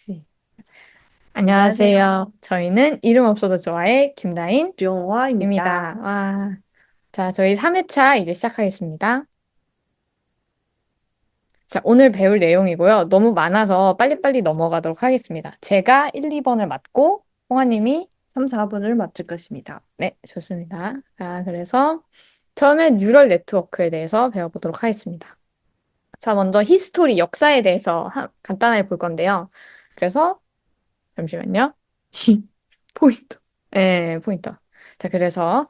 시- 안녕하세요. 안녕하세요. 저희는 이름 없어도 좋아해 김다인입니다. 룡화입니다. 와. 자, 저희 3회차 이제 시작하겠습니다. 자, 오늘 배울 내용이고요. 너무 많아서 빨리빨리 넘어가도록 하겠습니다. 제가 1, 2번을 맡고, 홍아님이, 3, 4분을 마칠 것입니다. 네, 좋습니다. 자, 그래서 처음에 뉴럴 네트워크에 대해서 배워보도록 하겠습니다. 자, 먼저 히스토리, 역사에 대해서 간단하게 볼 건데요. 그래서, 잠시만요. 포인터. 네, 포인터. 자, 그래서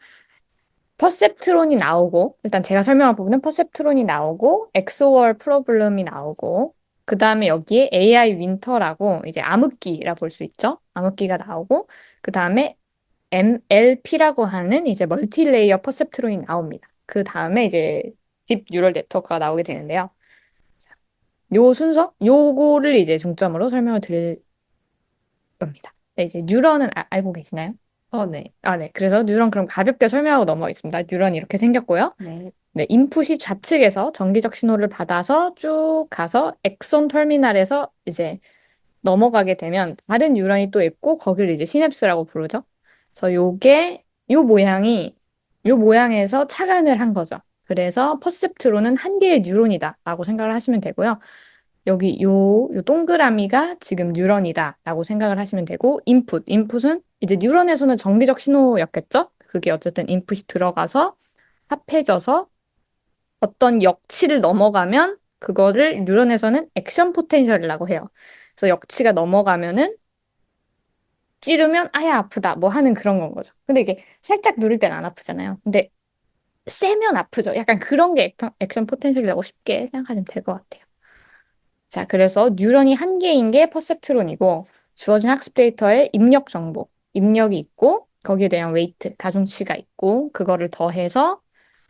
퍼셉트론이 나오고, 일단 제가 설명할 부분은 퍼셉트론이 나오고, 엑소월 프로블럼이 나오고, 그 다음에 여기에 AI 윈터라고 이제 암흑기라 볼 수 있죠. 암흑기가 나오고, 그 다음에 MLP라고 하는 이제 멀티레이어 퍼셉트론이 나옵니다. 그 다음에 이제 딥 뉴럴 네트워크가 나오게 되는데요. 요 순서, 요거를 이제 중점으로 설명을 드릴 겁니다. 네, 이제 뉴런은 알고 계시나요? 네. 아, 네. 그래서 뉴런 그럼 가볍게 설명하고 넘어가겠습니다. 뉴런이 이렇게 생겼고요. 네. 네, 인풋이 좌측에서 전기적 신호를 받아서 쭉 가서 엑손 터미널에서 이제 넘어가게 되면 다른 뉴런이 또 있고 거기를 이제 시냅스라고 부르죠. 그래서 요 모양이 요 모양에서 착안을 한 거죠. 그래서 퍼셉트론은 한 개의 뉴런이다라고 생각을 하시면 되고요. 여기 요 동그라미가 지금 뉴런이다라고 생각을 하시면 되고 인풋은 이제 뉴런에서는 전기적 신호였겠죠? 그게 어쨌든 인풋이 들어가서 합해져서 어떤 역치를 넘어가면 그거를 뉴런에서는 액션 포텐셜이라고 해요. 그래서 역치가 넘어가면은 찌르면 아야 아프다 뭐 하는 그런 건 거죠. 근데 이게 살짝 누를 땐 안 아프잖아요. 근데 세면 아프죠. 약간 그런 게 액션 포텐셜이라고 쉽게 생각하시면 될 것 같아요. 자, 그래서 뉴런이 한 개인 게 퍼셉트론이고 주어진 학습 데이터에 입력 정보, 입력이 있고 거기에 대한 웨이트, 가중치가 있고 그거를 더해서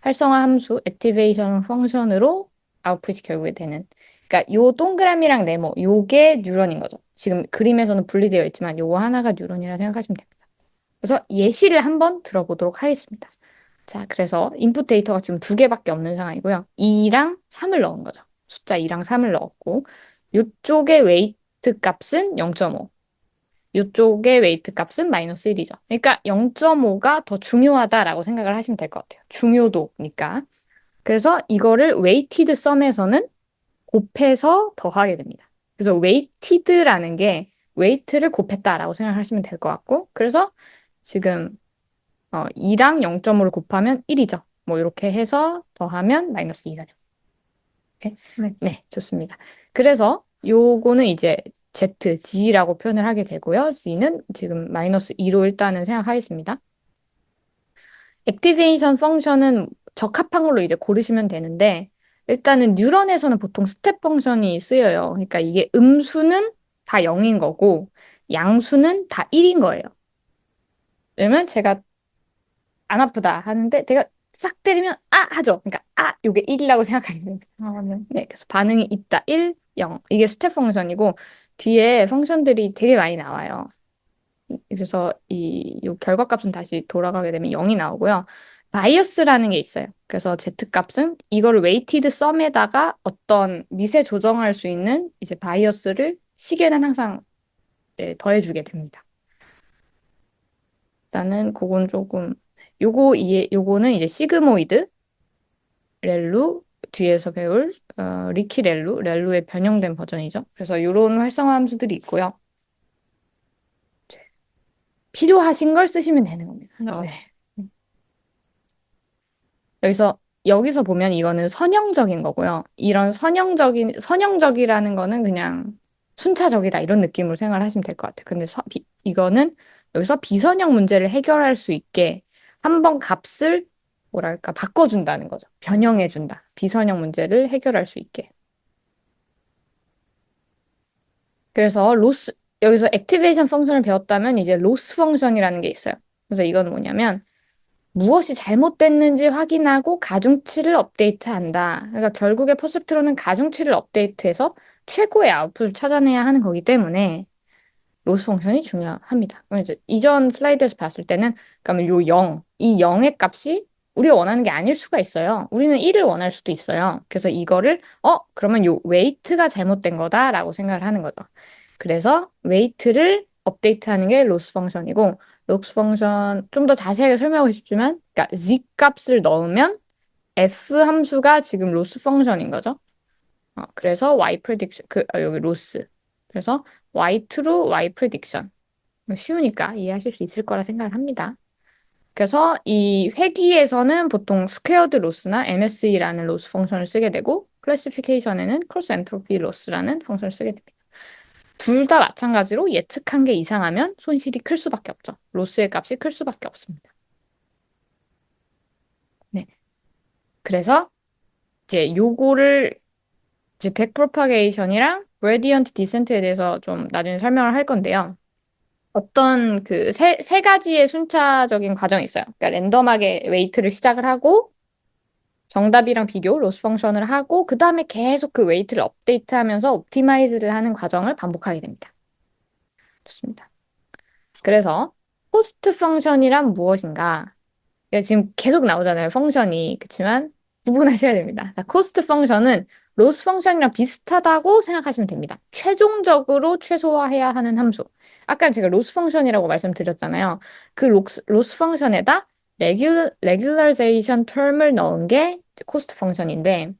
활성화 함수, 액티베이션 펑션으로 아웃풋이 결국에 되는. 그러니까 요 동그라미랑 네모, 요게 뉴런인 거죠. 지금 그림에서는 분리되어 있지만 요거 하나가 뉴런이라 생각하시면 됩니다. 그래서 예시를 한번 들어보도록 하겠습니다. 자, 그래서 인풋 데이터가 지금 두 개밖에 없는 상황이고요. 2랑 3을 넣은 거죠. 숫자 2랑 3을 넣었고, 이쪽의 웨이트 값은 0.5, 이쪽의 웨이트 값은 마이너스 1이죠. 그러니까 0.5가 더 중요하다라고 생각을 하시면 될 것 같아요. 중요도니까. 그래서 이거를 웨이티드 썸에서는 곱해서 더하게 됩니다. 그래서 웨이티드라는 게 웨이트를 곱했다라고 생각하시면 될 것 같고, 그래서 지금 2랑 0.5를 곱하면 1이죠. 뭐 이렇게 해서 더하면 마이너스 2가 돼요. 오케이? 네. 네, 좋습니다. 그래서 요거는 이제 Z, G라고 표현을 하게 되고요. G는 지금 마이너스 2로 일단은 생각하겠습니다. 액티베이션 펑션은 적합한 걸로 이제 고르시면 되는데 일단은 뉴런에서는 보통 스텝 펑션이 쓰여요. 그러니까 이게 음수는 다 0인 거고 양수는 다 1인 거예요. 그러면 제가 안 아프다 하는데 내가 싹 때리면 아 하죠. 그러니까 아 요게 1이라고 생각하시면 돼요. 네. 네, 그래서 반응이 있다 1, 0 이게 스텝 펑션이고 뒤에 펑션들이 되게 많이 나와요. 그래서 요 결과값은 다시 돌아가게 되면 0이 나오고요. 바이어스라는 게 있어요. 그래서 Z 값은 이거를 웨이티드 썸에다가 어떤 미세 조정할 수 있는 이제 바이어스를 시계는 항상 네, 더해주게 됩니다. 일단은 그건 조금 요거는 이제 시그모이드 렐루 뒤에서 배울 리키 렐루의 변형된 버전이죠. 그래서 이런 활성화 함수들이 있고요. 필요하신 걸 쓰시면 되는 겁니다. 네. 네. 여기서 여기서 보면 이거는 선형적인 거고요. 이런 선형적이라는 거는 그냥 순차적이다 이런 느낌으로 생각을 하시면 될 것 같아요. 근데 이거는 여기서 비선형 문제를 해결할 수 있게 한번 값을 뭐랄까 바꿔준다는 거죠. 변형해준다. 비선형 문제를 해결할 수 있게. 그래서 여기서 액티베이션 펑션을 배웠다면 이제 로스 펑션이라는 게 있어요. 그래서 이건 뭐냐면 무엇이 잘못됐는지 확인하고 가중치를 업데이트한다. 그러니까 결국에 퍼셉트론은 가중치를 업데이트해서 최고의 아웃풋을 찾아내야 하는 거기 때문에 로스 펑션이 중요합니다. 그럼 이제 이전 슬라이드에서 봤을 때는 그러면 요 0, 이 0의 값이 우리가 원하는 게 아닐 수가 있어요. 우리는 1을 원할 수도 있어요. 그래서 이거를 그러면 요 웨이트가 잘못된 거다라고 생각을 하는 거죠. 그래서 웨이트를 업데이트하는 게 로스 펑션이고 로스 펑션 좀 더 자세하게 설명하고 싶지만 그러니까 z 값을 넣으면 f 함수가 지금 로스 펑션인 거죠. 그래서 y prediction 여기 로스. 그래서 y true y prediction. 쉬우니까 이해하실 수 있을 거라 생각을 합니다. 그래서 이 회귀에서는 보통 스퀘어드 로스나 MSE라는 로스 펑션을 쓰게 되고 클래시피케이션에는 크로스 엔트로피 로스라는 펑션을 쓰게 됩니다. 둘 다 마찬가지로 예측한 게 이상하면 손실이 클 수밖에 없죠. 로스의 값이 클 수밖에 없습니다. 네. 그래서 이제 요거를 이제 백프로파게이션이랑 그레디언트 디센트에 대해서 좀 나중에 설명을 할 건데요. 어떤 그 세 가지의 순차적인 과정이 있어요. 그러니까 랜덤하게 웨이트를 시작을 하고 정답이랑 비교, 로스 펑션을 하고 그 다음에 계속 그 웨이트를 업데이트하면서 옵티마이즈를 하는 과정을 반복하게 됩니다. 좋습니다. 그래서 코스트 펑션이란 무엇인가? 이게 지금 계속 나오잖아요. 펑션이. 그렇지만 구분하셔야 됩니다. 코스트 펑션은 로스 펑션이랑 비슷하다고 생각하시면 됩니다. 최종적으로 최소화해야 하는 함수. 아까 제가 로스 펑션이라고 말씀드렸잖아요. 그 로스 펑션에다 레귤러제이션 텀을 넣은 게 코스트 펑션인데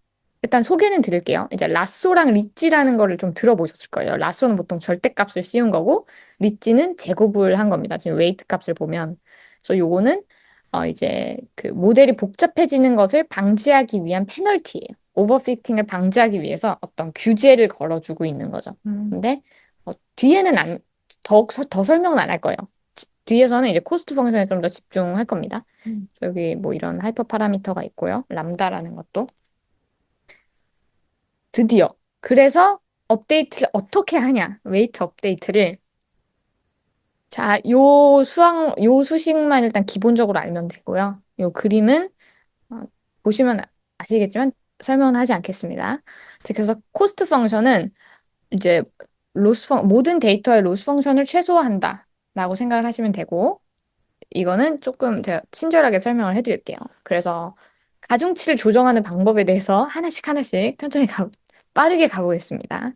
일단 소개는 드릴게요. 이제 라쏘랑 리찌라는 거를 좀 들어보셨을 거예요. 라쏘는 보통 절대값을 씌운 거고 리찌는 제곱을 한 겁니다. 지금 웨이트 값을 보면. 그래서 요거는 이제 그 모델이 복잡해지는 것을 방지하기 위한 페널티예요. 오버피팅을 방지하기 위해서 어떤 규제를 걸어주고 있는 거죠. 근데 뒤에는 더 설명은 안 할 거예요. 뒤에서는 이제 코스트 펑션에 좀 더 집중할 겁니다. 그래서 여기 뭐 이런 하이퍼 파라미터가 있고요. 람다라는 것도. 드디어. 그래서 업데이트를 어떻게 하냐? 웨이트 업데이트를. 자, 요 수식만 일단 기본적으로 알면 되고요. 요 그림은 어, 보시면 아시겠지만 설명은 하지 않겠습니다. 자, 그래서 코스트 펑션은 이제 모든 데이터의 로스 펑션을 최소화한다라고 생각을 하시면 되고 이거는 조금 제가 친절하게 설명을 해드릴게요. 그래서 가중치를 조정하는 방법에 대해서 하나씩 하나씩 천천히 빠르게 가보겠습니다.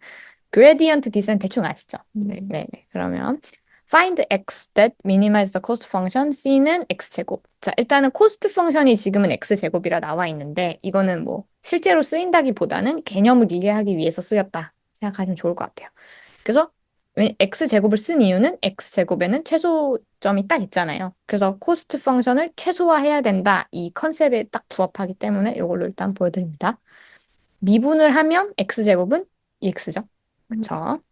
그레디언트 디센트 대충 아시죠? 네, 네. 그러면 find x that minimize the cost function c는 x제곱. 자, 일단은 코스트 펑션이 지금은 x제곱이라 나와 있는데 이거는 뭐 실제로 쓰인다기보다는 개념을 이해하기 위해서 쓰였다 생각하시면 좋을 것 같아요. 그래서 x제곱을 쓴 이유는 x제곱에는 최소점이 딱 있잖아요. 그래서 코스트 펑션을 최소화해야 된다. 이 컨셉에 딱 부합하기 때문에 이걸로 일단 보여드립니다. 미분을 하면 x제곱은 2x죠. 그쵸?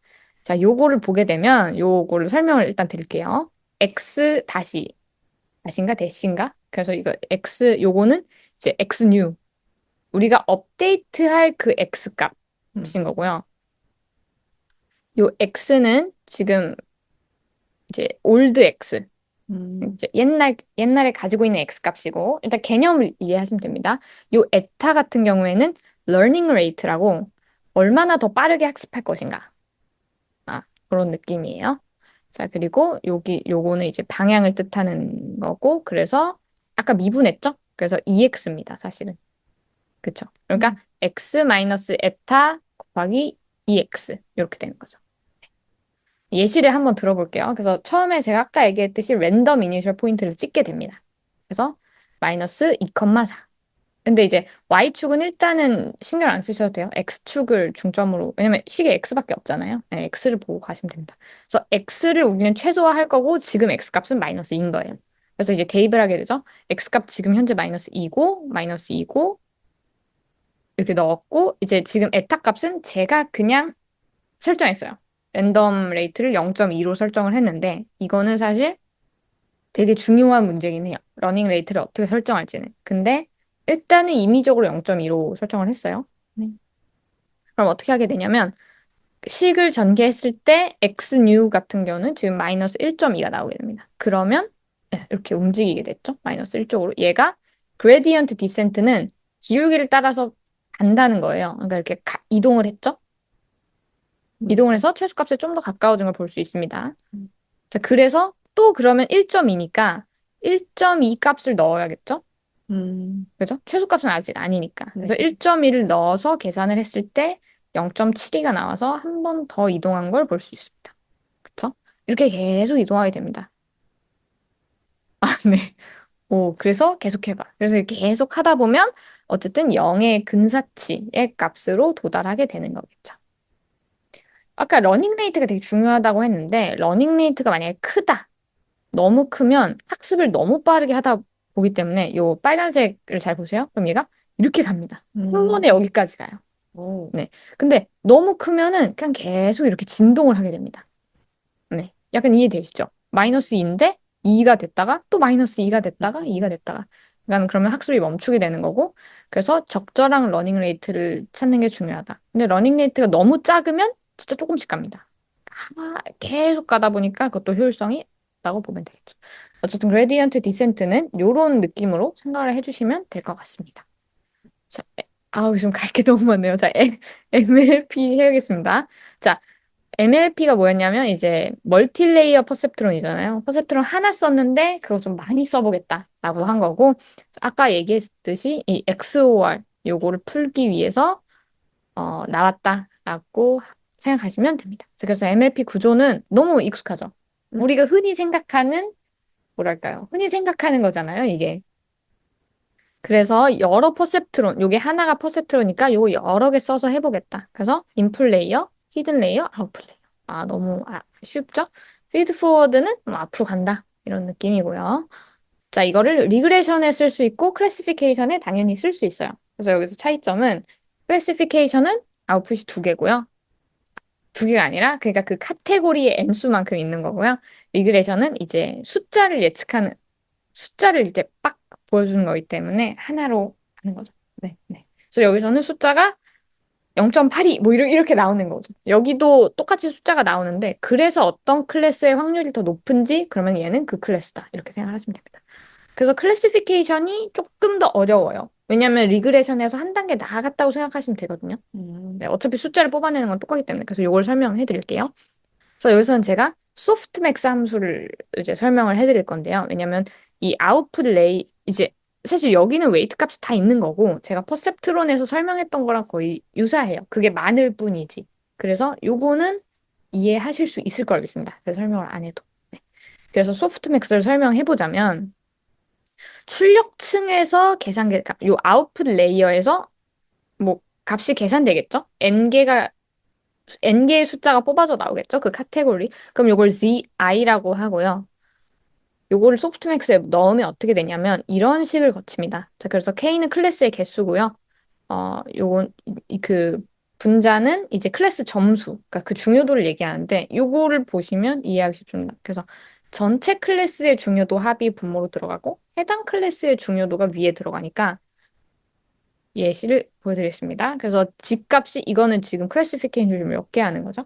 자, 요거를 보게 되면 요거를 설명을 일단 드릴게요. x 다시인가 대시인가? 그래서 이거 x 요거는 이제 x new 우리가 업데이트할 그 x 값인 거고요. 요 x는 지금 이제 올드 x 이제 옛날에 가지고 있는 x 값이고 일단 개념을 이해하시면 됩니다. 요 에타 같은 경우에는 learning rate라고 얼마나 더 빠르게 학습할 것인가. 그런 느낌이에요. 자, 그리고 요거는 이제 방향을 뜻하는 거고, 그래서 아까 미분했죠? 그래서 EX입니다, 사실은. 그쵸? 그러니까 X 마이너스 에타 곱하기 EX. 이렇게 되는 거죠. 예시를 한번 들어볼게요. 그래서 처음에 제가 아까 얘기했듯이 랜덤 이니셜 포인트를 찍게 됩니다. 그래서 마이너스 2,4. 근데 이제 Y축은 일단은 신경 안 쓰셔도 돼요. X축을 중점으로. 왜냐면 식에 X밖에 없잖아요. 네, X를 보고 가시면 됩니다. 그래서 X를 우리는 최소화할 거고 지금 X값은 마이너스 2인 거예요. 그래서 이제 대입을 하게 되죠. X값 지금 현재 마이너스 2고 마이너스 2고 이렇게 넣었고 이제 지금 에타 값은 제가 그냥 설정했어요. 랜덤 레이트를 0.2로 설정을 했는데 이거는 사실 되게 중요한 문제긴 해요. 러닝 레이트를 어떻게 설정할지는. 근데 일단은 임의적으로 0.2로 설정을 했어요. 네. 그럼 어떻게 하게 되냐면 식을 전개했을 때 x new 같은 경우는 지금 마이너스 1.2가 나오게 됩니다. 그러면 네, 이렇게 움직이게 됐죠. 마이너스 1쪽으로. 얘가 그레디언트 디센트는 기울기를 따라서 간다는 거예요. 그러니까 이렇게 이동을 했죠. 이동을 해서 최소값에 좀 더 가까워진 걸 볼 수 있습니다. 자, 그래서 또 그러면 1.2니까 1.2 값을 넣어야겠죠? 그죠? 최소값은 아직 아니니까. 그래서 네. 1.1을 넣어서 계산을 했을 때 0.72가 나와서 한 번 더 이동한 걸 볼 수 있습니다. 그쵸? 이렇게 계속 이동하게 됩니다. 아, 네. 오, 그래서 계속 해봐. 그래서 이렇게 계속 하다 보면 어쨌든 0의 근사치의 값으로 도달하게 되는 거겠죠. 아까 러닝 레이트가 되게 중요하다고 했는데 러닝 레이트가 만약에 크다. 너무 크면 학습을 너무 빠르게 하다 보기 때문에 요 빨간색을 잘 보세요. 그럼 얘가 이렇게 갑니다. 한 번에 음, 여기까지 가요. 오, 네. 근데 너무 크면은 그냥 계속 이렇게 진동을 하게 됩니다. 네. 약간 이해되시죠? 마이너스 2인데 2가 됐다가 또 마이너스 2가 됐다가 2가 됐다가. 그러니까 그러면 학습이 멈추게 되는 거고. 그래서 적절한 러닝 레이트를 찾는 게 중요하다. 근데 러닝 레이트가 너무 작으면 진짜 조금씩 갑니다. 계속 가다 보니까 그것도 효율성이 없다고 보면 되겠죠. 어쨌든 그레디언트 디센트는 이런 느낌으로 생각을 해주시면 될 것 같습니다. 자, 아우 지금 갈 게 너무 많네요. 자, MLP 해야겠습니다. 자, MLP가 뭐였냐면 이제 멀티레이어 퍼셉트론이잖아요. 퍼셉트론 하나 썼는데 그거 좀 많이 써보겠다라고 한 거고 아까 얘기했듯이 이 XOR 요거를 풀기 위해서 나왔다라고 생각하시면 됩니다. 그래서 MLP 구조는 너무 익숙하죠. 우리가 흔히 생각하는 뭐랄까요? 흔히 생각하는 거잖아요, 이게. 그래서 여러 퍼셉트론, 요게 하나가 퍼셉트론이니까 요거 여러 개 써서 해보겠다. 그래서 인풋 레이어, 히든 레이어, 아웃풋 레이어. 아, 너무 쉽죠? 피드 포워드는 앞으로 간다. 이런 느낌이고요. 자, 이거를 리그레션에 쓸 수 있고 클래시피케이션에 당연히 쓸 수 있어요. 그래서 여기서 차이점은 클래시피케이션은 아웃풋이 두 개고요. 두 개가 아니라 그러니까 그 카테고리의 M수만큼 있는 거고요. 리그레션은 이제 숫자를 이제 빡 보여주는 거기 때문에 하나로 하는 거죠. 네, 네. 그래서 여기서는 숫자가 0.82 뭐 이렇게 나오는 거죠. 여기도 똑같이 숫자가 나오는데 그래서 어떤 클래스의 확률이 더 높은지 그러면 얘는 그 클래스다. 이렇게 생각하시면 됩니다. 그래서 클래시피케이션이 조금 더 어려워요. 왜냐하면 리그레션에서 한 단계 나아갔다고 생각하시면 되거든요. 네, 음, 어차피 숫자를 뽑아내는 건 똑같기 때문에 그래서 이걸 설명해 드릴게요. 그래서 여기서는 제가 소프트맥스 함수를 이제 설명을 해드릴 건데요. 왜냐면 이 아웃풋 레이 이제 사실 여기는 웨이트 값이 다 있는 거고 제가 퍼셉트론에서 설명했던 거랑 거의 유사해요. 그게 많을 뿐이지. 그래서 요거는 이해하실 수 있을 걸 믿습니다. 제가 설명을 안 해도. 네. 그래서 소프트맥스를 설명해 보자면 출력층에서 요 아웃풋 레이어에서 뭐 값이 계산되겠죠? n개의 숫자가 뽑아져 나오겠죠? 그 카테고리. 그럼 요걸 zi라고 하고요. 요거를 소프트맥스에 넣으면 어떻게 되냐면 이런 식을 거칩니다. 자, 그래서 k는 클래스의 개수고요. 요건 그 분자는 이제 클래스 점수, 그러니까 그 중요도를 얘기하는데 요거를 보시면 이해하기 쉽습니다. 그래서 전체 클래스의 중요도 합이 분모로 들어가고 해당 클래스의 중요도가 위에 들어가니까 예시를 보여드리겠습니다. 그래서 집값이 이거는 지금 클래시피케이션을 몇 개 하는 거죠?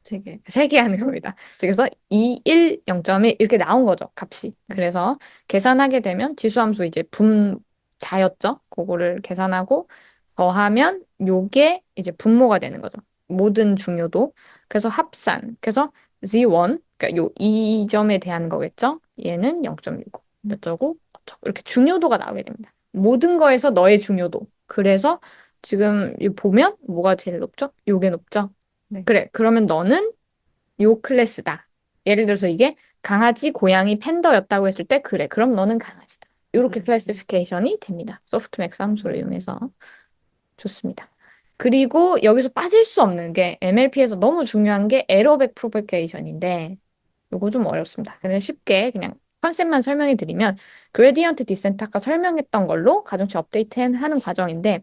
되게. 세 개 하는 겁니다. 그래서 2, 1, 0.1 이렇게 나온 거죠, 값이. 그래서 계산하게 되면 지수함수 이제 분자였죠. 그거를 계산하고 더하면 요게 이제 분모가 되는 거죠. 모든 중요도. 그래서 합산. 그래서 Z1, 그러니까 요 2점에 대한 거겠죠. 얘는 0.65. 어쩌고 어쩌고 이렇게 중요도가 나오게 됩니다. 모든 거에서 너의 중요도. 그래서 지금 이 보면 뭐가 제일 높죠? 요게 높죠? 네. 그래, 그러면 너는 요 클래스다. 예를 들어서 이게 강아지, 고양이, 팬더였다고 했을 때, 그래, 그럼 너는 강아지다. 이렇게 클래시피케이션이 됩니다. 소프트맥스 함수를 이용해서. 좋습니다. 그리고 여기서 빠질 수 없는 게 MLP에서 너무 중요한 게 에러백 프로파게이션인데, 요거 좀 어렵습니다. 그냥 쉽게 그냥 컨셉만 설명해 드리면, 그레디언트 디센트 아까 설명했던 걸로 가중치 업데이트 하는 과정인데,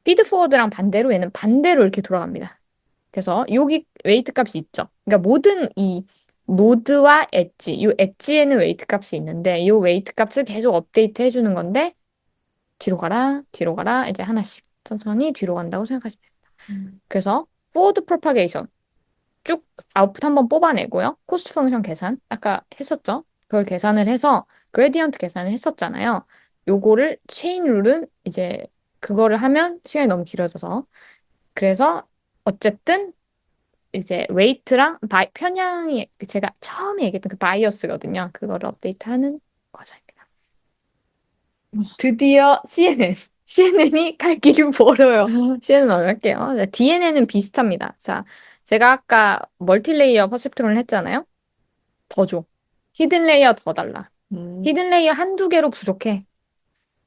피드 포워드랑 반대로 얘는 반대로 이렇게 돌아갑니다. 그래서 여기 웨이트 값이 있죠. 그러니까 모든 이 노드와 엣지, 이 엣지에는 웨이트 값이 있는데 이 웨이트 값을 계속 업데이트 해주는 건데 뒤로 가라, 뒤로 가라 이제 하나씩 천천히 뒤로 간다고 생각하시면 됩니다. 음, 그래서 forward propagation 쭉 아웃풋 한번 뽑아내고요. 코스트 펑션 계산 아까 했었죠. 그걸 계산을 해서 그레디언트 계산을 했었잖아요. 요거를 체인 룰은 이제 그거를 하면 시간이 너무 길어져서 그래서 어쨌든 이제 웨이트랑 편향이 제가 처음에 얘기했던 그 바이어스거든요. 그거를 업데이트하는 과정입니다. 드디어 CNN. CNN이 갈 길이 멀어요. CNN 넘어갈게요. DNN은 비슷합니다. 자, 제가 아까 멀티레이어 퍼셉트론을 했잖아요. 더 줘. 히든 레이어 더 달라. 음, 히든 레이어 한두 개로 부족해.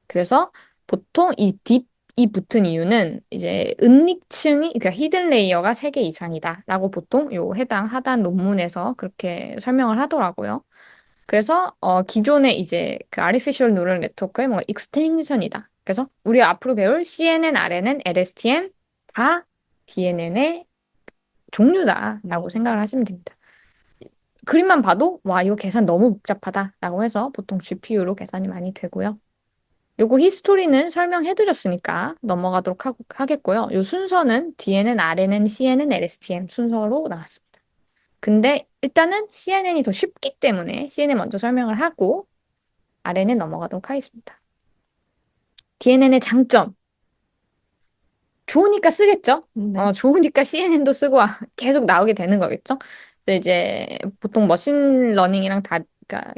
그래서 보통 이 딥이 붙은 이유는 이제 은닉층이, 그러니까 히든 레이어가 3개 이상이다라고 보통 요 해당 하단 논문에서 그렇게 설명을 하더라고요. 그래서 기존의 이제 그 artificial neural network의 뭔가 익스텐션이다. 그래서 우리가 앞으로 배울 CNN, RNN, LSTM 다 DNN의 종류다라고 음, 생각을 하시면 됩니다. 그림만 봐도 와 이거 계산 너무 복잡하다라고 해서 보통 GPU로 계산이 많이 되고요. 요거 히스토리는 설명해드렸으니까 넘어가도록 하겠고요. 요 순서는 DNN, RNN, CNN, LSTM 순서로 나왔습니다. 근데 일단은 CNN이 더 쉽기 때문에 CNN 먼저 설명을 하고 RNN 넘어가도록 하겠습니다. DNN의 장점. 좋으니까 쓰겠죠? 네. 좋으니까 CNN도 쓰고 계속 나오게 되는 거겠죠? 근데 이제 보통 머신러닝이랑 그러니까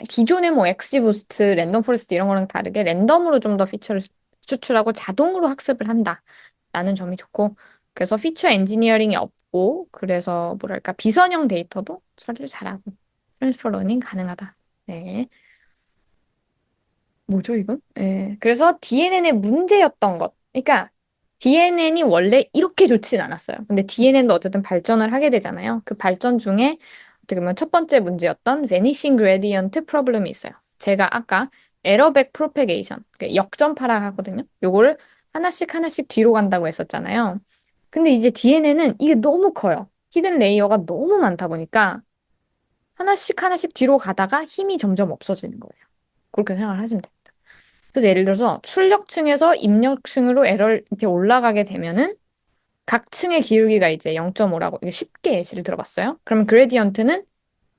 기존의 뭐 엑시부스트, 랜덤 포레스트 이런 거랑 다르게 랜덤으로 좀 더 피처를 추출하고 자동으로 학습을 한다라는 점이 좋고 그래서 피처 엔지니어링이 없고 그래서 뭐랄까 비선형 데이터도 처리를 잘하고 트랜스퍼 러닝 가능하다. 네. 뭐죠, 이건? 예. 그래서 DNN의 문제였던 것. 그러니까 DNN이 원래 이렇게 좋진 않았어요. 근데 DNN도 어쨌든 발전을 하게 되잖아요. 그 발전 중에 어떻게 보면 첫 번째 문제였던 Vanishing Gradient 프로블럼이 있어요. 제가 아까 에러백 프로페게이션, 역전파라 하거든요. 요거를 하나씩 하나씩 뒤로 간다고 했었잖아요. 근데 이제 DNN은 이게 너무 커요. 히든 레이어가 너무 많다 보니까 하나씩 하나씩 뒤로 가다가 힘이 점점 없어지는 거예요. 그렇게 생각을 하시면 돼요. 그래서 예를 들어서 출력층에서 입력층으로 에러를 이렇게 올라가게 되면은 각 층의 기울기가 이제 0.5라고 이게 쉽게 예시를 들어봤어요. 그러면 그레디언트는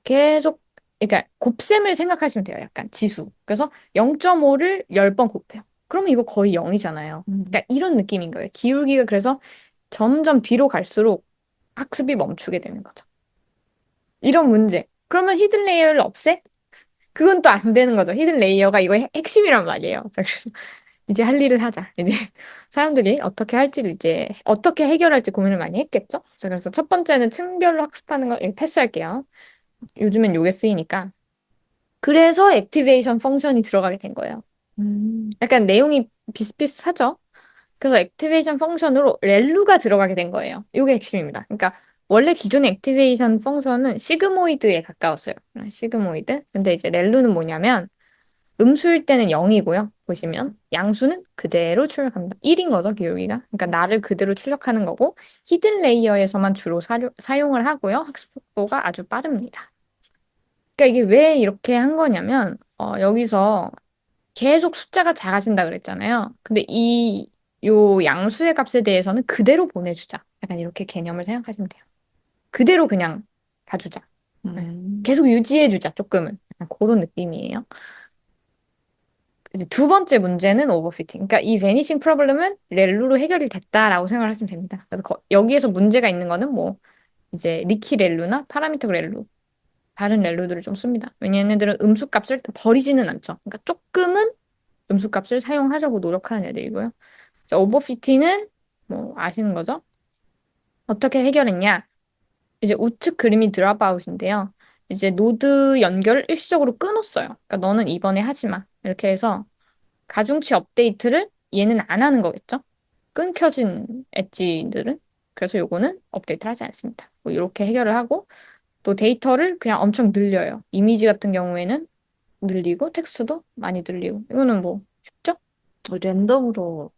계속 그러니까 곱셈을 생각하시면 돼요. 약간 지수. 그래서 0.5를 10번 곱해요. 그러면 이거 거의 0이잖아요. 음, 그러니까 이런 느낌인 거예요. 기울기가 그래서 점점 뒤로 갈수록 학습이 멈추게 되는 거죠. 이런 문제. 그러면 히든 레이어를 없애? 그건 또 안 되는 거죠. 히든 레이어가 이거 핵심이란 말이에요. 자, 그래서 이제 할 일을 하자. 이제 사람들이 어떻게 할지를 이제 어떻게 해결할지 고민을 많이 했겠죠? 자, 그래서 첫 번째는 층별로 학습하는 거 이거 패스할게요. 요즘엔 요게 쓰이니까. 그래서 액티베이션 펑션이 들어가게 된 거예요. 음, 약간 내용이 비슷비슷하죠? 그래서 액티베이션 펑션으로 렐루가 들어가게 된 거예요. 이게 핵심입니다. 그러니까 원래 기존의 액티베이션 펑션은 시그모이드에 가까웠어요. 시그모이드. 근데 이제 렐루는 뭐냐면 음수일 때는 0이고요. 보시면 양수는 그대로 출력합니다. 1인 거죠, 기울기가. 그러니까 나를 그대로 출력하는 거고 히든 레이어에서만 주로 사용을 하고요. 학습 속도가 아주 빠릅니다. 그러니까 이게 왜 이렇게 한 거냐면 여기서 계속 숫자가 작아진다 그랬잖아요. 근데 요 양수의 값에 대해서는 그대로 보내주자. 약간 이렇게 개념을 생각하시면 돼요. 그대로 그냥 가주자. 네. 음, 계속 유지해주자, 조금은. 약간 그런 느낌이에요. 이제 두 번째 문제는 오버피팅. 그러니까 이 베니싱 프로블럼은 렐루로 해결이 됐다라고 생각을 하시면 됩니다. 그래서 여기에서 문제가 있는 거는 뭐 이제 리키 렐루나 파라미터 렐루 다른 렐루들을 좀 씁니다. 왜냐면 얘네들은 음수값을 버리지는 않죠. 그러니까 조금은 음수값을 사용하려고 노력하는 애들이고요. 자, 오버피팅은 뭐 아시는 거죠? 어떻게 해결했냐? 이제 우측 그림이 드랍아웃인데요. 이제 노드 연결을 일시적으로 끊었어요. 그러니까 너는 이번에 하지 마. 이렇게 해서 가중치 업데이트를 얘는 안 하는 거겠죠? 끊겨진 엣지들은. 그래서 요거는 업데이트를 하지 않습니다. 뭐 이렇게 해결을 하고 또 데이터를 그냥 엄청 늘려요. 이미지 같은 경우에는 늘리고 텍스트도 많이 늘리고. 이거는 뭐 쉽죠? 랜덤으로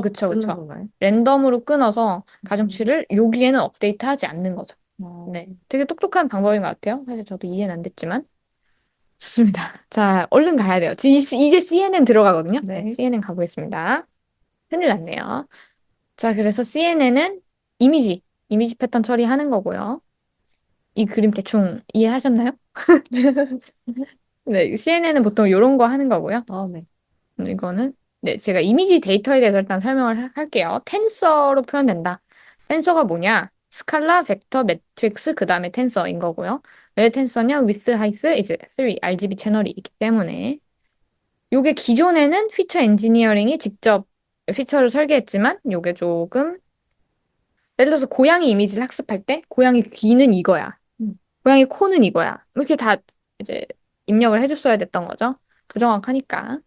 그쵸, 끊는 그쵸. 건가요? 랜덤으로 끊어서 음, 가중치를 여기에는 업데이트하지 않는 거죠. 어, 네. 되게 똑똑한 방법인 것 같아요. 사실 저도 이해는 안 됐지만. 좋습니다. 자, 얼른 가야 돼요. 이제 CNN 들어가거든요. 네, 네. CNN 가보겠습니다. 큰일 났네요. 자, 그래서 CNN은 이미지 패턴 처리하는 거고요. 이 그림 대충 이해하셨나요? 네, CNN은 보통 이런 거 하는 거고요. 네. 이거는, 네, 제가 이미지 데이터에 대해서 일단 설명을 할게요. 텐서로 표현된다. 텐서가 뭐냐? 스칼라, 벡터, 매트릭스, 그 다음에 텐서인 거고요. 왜 텐서냐? 위스, 하이스, 이제 3, RGB 채널이 있기 때문에. 요게 기존에는 피처 엔지니어링이 직접 피처를 설계했지만 요게 조금 예를 들어서 고양이 이미지를 학습할 때 고양이 귀는 이거야. 음. 고양이 코는 이거야. 이렇게 다 이제 입력을 해줬어야 됐던 거죠. 부정확하니까.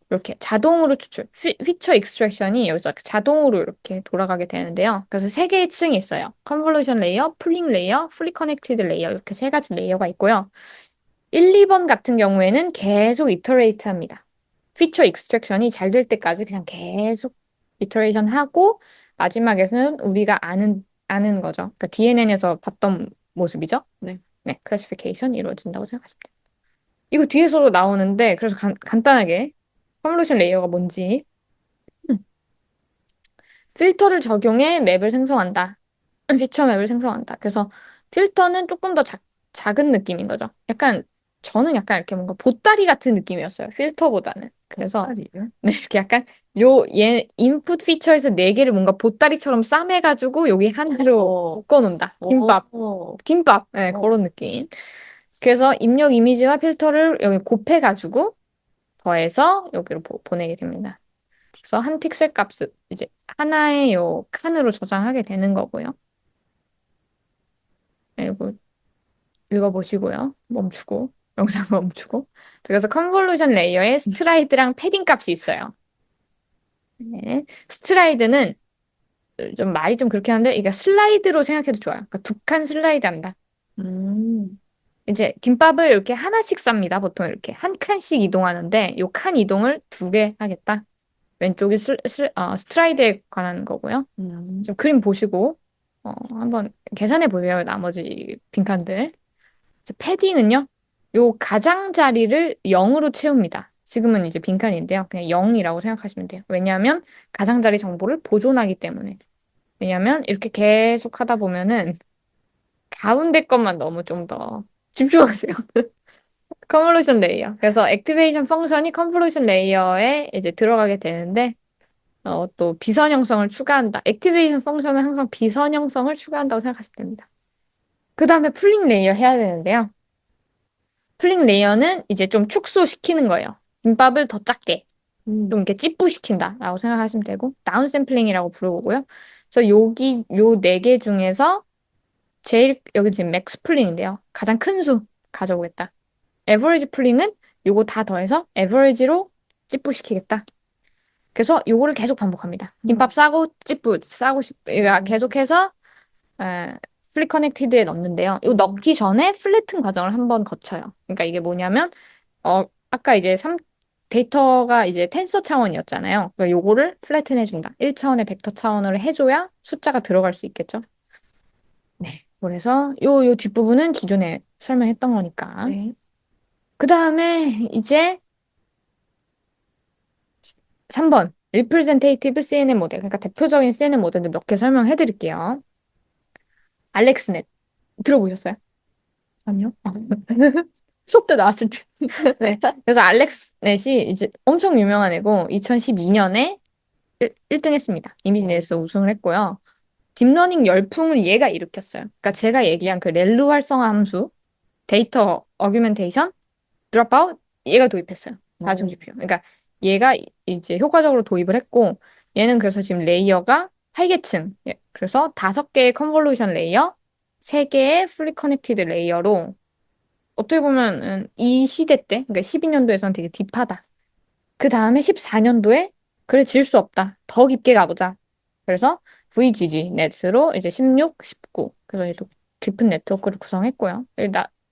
이렇게 자동으로 추출. 피처 익스트랙션이 여기서 자동으로 이렇게 돌아가게 되는데요. 그래서 세 개의 층이 있어요. 컨볼루션 레이어, 풀링 레이어, 풀리 커넥티드 레이어 이렇게 세 가지 레이어가 있고요. 1, 2번 같은 경우에는 계속 이터레이트 합니다. 피처 익스트랙션이 잘 될 때까지 그냥 계속 이터레이션 하고 마지막에서는 우리가 아는 거죠. 그러니까 DNN에서 봤던 모습이죠. 네. 네, 클래시피케이션 이루어진다고 생각하시면 돼요. 이거 뒤에서도 나오는데 그래서 간단하게 컨볼루션 레이어가 뭔지 필터를 적용해 맵을 생성한다. 피처 맵을 생성한다. 그래서 필터는 조금 더 작은 느낌인 거죠. 약간 저는 약간 이렇게 뭔가 보따리 같은 느낌이었어요. 필터보다는. 그래서 딸이요? 네, 이렇게 약간 얘 인풋 피처에서 네 개를 뭔가 보따리처럼 싸매가지고 여기 하나로 묶어놓는다. 김밥. 오. 김밥. 네, 어. 그런 느낌. 그래서 입력 이미지와 필터를 여기 곱해가지고 더해서 여기로 보내게 됩니다. 그래서 한 픽셀 값을 이제 하나의 요 칸으로 저장하게 되는 거고요. 그리고 읽어보시고요. 멈추고 영상 멈추고. 그래서 컨볼루션 레이어에 스트라이드랑 패딩 값이 있어요. 네. 스트라이드는 좀 말이 좀 그렇게 하는데 이게 슬라이드로 생각해도 좋아요. 그러니까 두 칸 슬라이드 한다. 음. 이제 김밥을 이렇게 하나씩 쌉니다. 보통 이렇게 한 칸씩 이동하는데 요 칸 이동을 두 개 하겠다. 왼쪽이 스트라이드에 관한 거고요. 음. 좀 그림 보시고 한번 계산해 보세요. 나머지 빈칸들. 이제 패딩은요. 요 가장자리를 0으로 채웁니다. 지금은 이제 빈칸인데요. 그냥 0이라고 생각하시면 돼요. 왜냐하면 가장자리 정보를 보존하기 때문에. 왜냐하면 이렇게 계속 하다 보면은 가운데 것만 너무 좀 더 집중하세요. 컨볼루션 레이어. 그래서 액티베이션 펑션이 컨볼루션 레이어에 이제 들어가게 되는데 또 비선형성을 추가한다. 액티베이션 펑션은 항상 비선형성을 추가한다고 생각하시면 됩니다. 그 다음에 풀링 레이어 해야 되는데요. 풀링 레이어는 이제 좀 축소시키는 거예요. 김밥을 더 작게, 좀 음. 이렇게 찌뿌시킨다라고 생각하시면 되고, 다운샘플링이라고 부르고요. 그래서 여기, 요 네 개 중에서 제일, 여기 지금 맥스 풀링인데요. 가장 큰 수 가져오겠다. 에버리지 풀링은 요거 다 더해서 에버리지로 찌뿌시키겠다. 그래서 요거를 계속 반복합니다. 김밥 싸고 찌뿌 싸고 계속해서 플리 커넥티드에 넣는데요. 이거 넣기 전에 플래튼 과정을 한번 거쳐요. 그러니까 이게 뭐냐면 아까 이제 데이터가 이제 텐서 차원이었잖아요. 그러니까 요거를 플래튼 해준다. 1차원의 벡터 차원으로 해줘야 숫자가 들어갈 수 있겠죠. 네. 그래서 요 뒷부분은 기존에 설명했던 거니까. 네. 그 다음에 이제 3번. Representative CNN 모델. 그러니까 대표적인 CNN 모델들 몇 개 설명해 드릴게요. 알렉스넷. 들어보셨어요? 아니요. 수업 때 나왔을 때. 네. 그래서 알렉스넷이 이제 엄청 유명한 애고 2012년에 1등 했습니다. 이미지넷에서 우승을 했고요. 딥러닝 열풍을 얘가 일으켰어요. 그러니까 제가 얘기한 그 렐루 활성화 함수, 데이터 어규멘테이션, 드롭아웃 얘가 도입했어요. 다중 오. GPU. 그러니까 얘가 이제 효과적으로 도입을 했고 얘는 그래서 지금 레이어가 8계층. 예. 그래서 5개의 컨볼루션 레이어, 3개의 풀리 커넥티드 레이어로 어떻게 보면 이 시대 때, 그러니까 12년도에서는 되게 딥하다. 그 다음에 14년도에 그래 질 수 없다. 더 깊게 가보자. 그래서 VGG 넷으로 이제 16, 19. 그래서 이제 깊은 네트워크를 구성했고요.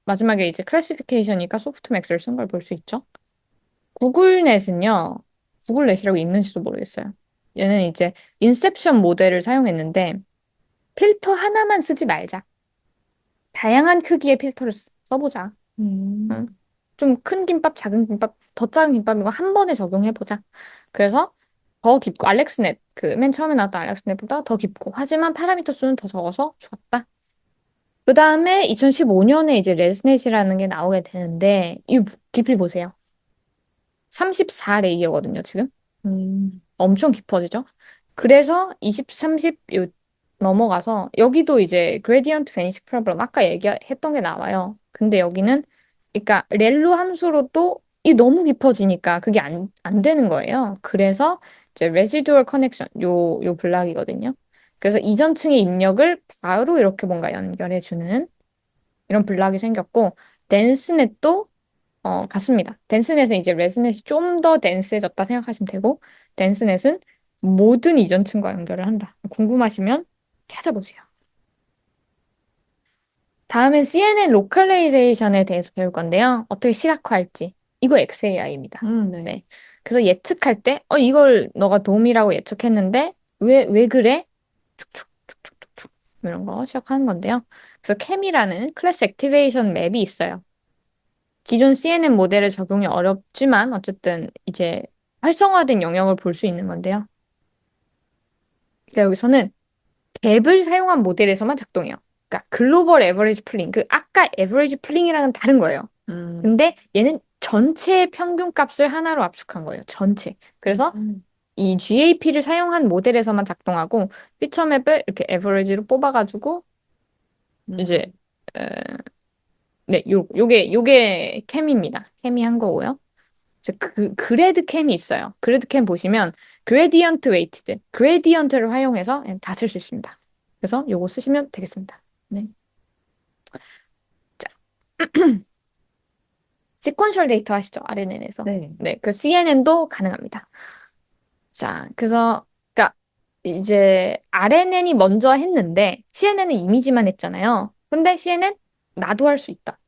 마지막에 이제 클래시피케이션이니까 소프트맥스를 쓴 걸 볼 수 있죠. 구글넷은요. 구글넷이라고 있는지도 모르겠어요. 얘는 이제 인셉션 모델을 사용했는데 필터 하나만 쓰지 말자. 다양한 크기의 필터를 써보자. 음. 응? 좀 큰 김밥, 작은 김밥, 더 작은 김밥 이거 한 번에 적용해보자. 그래서 더 깊고 알렉스넷 그 맨 처음에 나왔던 알렉스넷보다 더 깊고 하지만 파라미터 수는 더 적어서 좋았다. 그 다음에 2015년에 이제 레스넷이라는 게 나오게 되는데 이 깊이 보세요. 34레이어거든요, 지금. 음. 엄청 깊어지죠. 그래서 20, 30 넘어가서 여기도 이제 gradient vanished problem 아까 얘기했던 게 나와요. 근데 여기는 그러니까 렐루 함수로도 이 너무 깊어지니까 그게 안 되는 거예요. 그래서 이제 residual connection 요 블락이거든요. 그래서 이전 층의 입력을 바로 이렇게 뭔가 연결해주는 이런 블락이 생겼고 덴스넷도 같습니다. 덴스넷은 이제 레스넷이 좀 더 덴스해졌다 생각하시면 되고 덴스넷은 모든 이전 층과 연결을 한다. 궁금하시면 찾아보세요. 다음엔 CNN 로컬라이제이션에 대해서 배울 건데요. 어떻게 시각화할지. 이거 XAI입니다. 네. 네. 그래서 예측할 때, 이걸 너가 도움이라고 예측했는데, 왜 그래? 축축, 축축축축. 이런 거 시작하는 건데요. 그래서 캠이라는 클래스 액티베이션 맵이 있어요. 기존 CNN 모델에 적용이 어렵지만, 어쨌든 이제 활성화된 영역을 볼 수 있는 건데요. 그러니까 여기서는 갭을 사용한 모델에서만 작동해요. 그러니까 글로벌 에버리지 플링, 그 아까 에버리지 플링이랑은 다른 거예요. 음. 근데 얘는 전체의 평균 값을 하나로 압축한 거예요. 전체. 그래서 음. 이 GAP를 사용한 모델에서만 작동하고 피처맵을 이렇게 에버리지로 뽑아가지고 이제 음. 어, 네, 요게 캠입니다. 캠이 한 거고요. 이제 그레드 캠이 있어요. 그레드 캠 보시면 그레디언트 웨이티드, 그레디언트를 활용해서 다 쓸 수 있습니다. 그래서 요거 쓰시면 되겠습니다. 네. 자, 시퀀셜 데이터 하시죠? RNN에서. 네. 네, 그 CNN도 가능합니다. 자, 그러니까 이제 RNN이 먼저 했는데 CNN은 이미지만 했잖아요. 근데 CNN 나도 할 수 있다.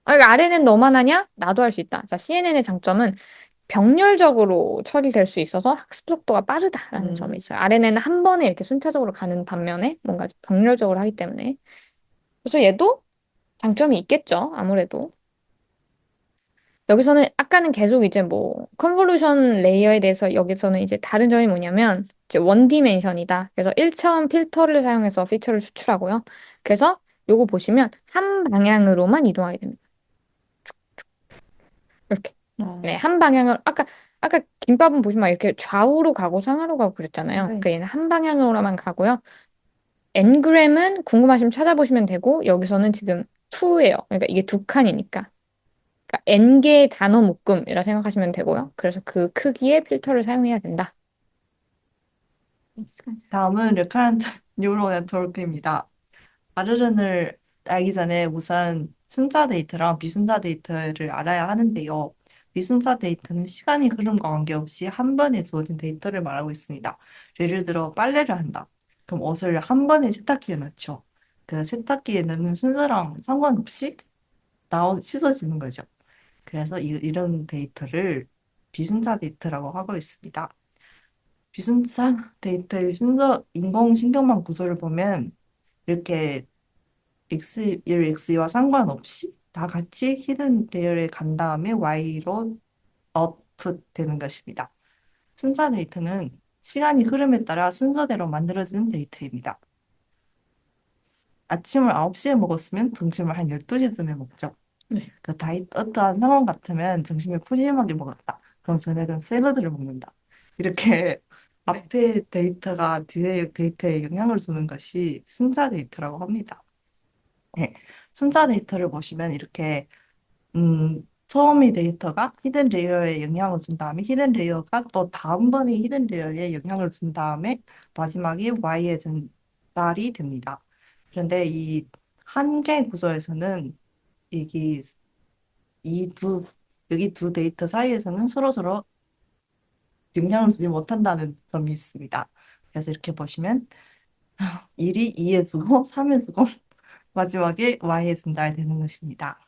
그러니까 RNN 너만 하냐? 나도 할 수 있다. 자, CNN의 장점은 병렬적으로 처리될 수 있어서 학습 속도가 빠르다라는 점이 음. 있어요. RNN은 한 번에 이렇게 순차적으로 가는 반면에 뭔가 병렬적으로 하기 때문에. 그래서 얘도 장점이 있겠죠. 아무래도. 여기서는 아까는 계속 이제 뭐 컨볼루션 레이어에 대해서 여기서는 이제 다른 점이 뭐냐면 이제 원 디멘션이다. 그래서 1차원 필터를 사용해서 피처를 추출하고요. 그래서 요거 보시면 한 방향으로만 이동하게 됩니다. 이렇게. 네, 어. 한 방향으로 아까 김밥은 보시면 이렇게 좌우로 가고 상하로 가고 그랬잖아요. 네. 그러니까 얘는 한 방향으로만 가고요. 엔그램은 궁금하시면 찾아보시면 되고 여기서는 지금 2예요. 그러니까 이게 두 칸이니까. 그러니까 n개의 단어 묶음이라 생각하시면 되고요. 그래서 그 크기의 필터를 사용해야 된다. 다음은 레카렌트 뉴로 네트워크입니다. 아르른을 알기 전에 우선 순자 데이터랑 비순자 데이터를 알아야 하는데요. 비순자 데이터는 시간이 흐름과 관계없이 한 번에 주어진 데이터를 말하고 있습니다. 예를 들어 빨래를 한다. 그럼 옷을 한 번에 세탁기에 넣죠. 그 세탁기에 넣는 순서랑 상관없이 씻어지는 거죠. 그래서 이런 데이터를 비순자 데이터라고 하고 있습니다. 비순자 데이터의 순서 인공신경망 구조를 보면 이렇게 X1, X2와 상관없이 다 같이 히든 레이어에 간 다음에 Y로 아웃풋 되는 것입니다. 순서 데이터는 시간이 흐름에 따라 순서대로 만들어지는 데이터입니다. 아침을 9시에 먹었으면 점심을 한 12시쯤에 먹죠. 네. 그 다이어트한 상황 같으면 점심에 푸짐하게 먹었다. 그럼 저녁은 샐러드를 먹는다. 이렇게 앞에 데이터가 뒤에 데이터에 영향을 주는 것이 순자 데이터라고 합니다. 네. 순자 데이터를 보시면 이렇게 처음의 데이터가 히든 레이어에 영향을 준 다음에 히든 레이어가 또 다음번에 히든 레이어에 영향을 준 다음에 마지막에 Y에 전달이 됩니다. 그런데 이 한 개 구조에서는 이게 이 두, 여기 두 데이터 사이에서는 서로서로 영향을 주지 못한다는 점이 있습니다. 그래서 이렇게 보시면 1이 2에 주고 3에 주고 마지막에 Y에 전달되는 것입니다.